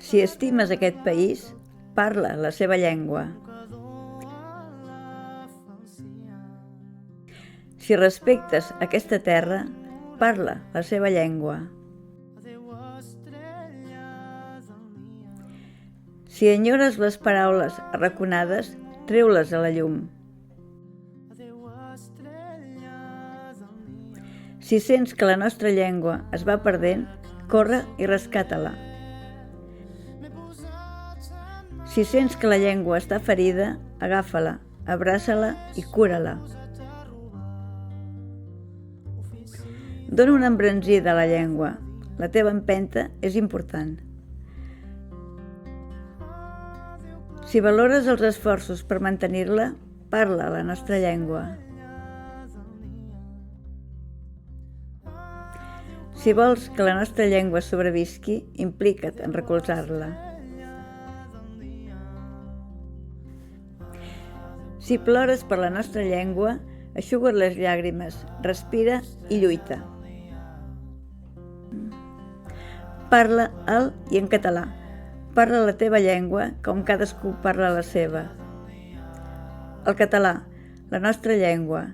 Si estimes aquest país, parla la seva llengua. Si respectes aquesta terra, parla la seva llengua. Si enyores les paraules arraconades, treu-les a la llum. Si sents que la nostra llengua es va perdent, corre i rescata-la. Si sents que la llengua està ferida, agafa-la, abraça-la i cura-la. Dona una embranzida a la llengua. La teva empenta és important. Si valores els esforços per mantenir-la, parla la nostra llengua. Si vols que la nostra llengua sobrevisqui, implica't en recolzar-la. Si plores per la nostra llengua, eixuga't les llàgrimes, respira i lluita. Parla alt i en català. Parla la teva llengua com cadascú parla la seva. El català, la nostra llengua,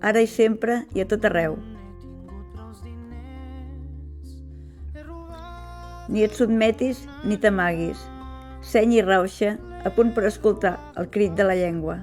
ara i sempre i a tot arreu. Ni et sotmetis ni t'amaguis. Seny i rauxa, a punt per escoltar el crit de la llengua.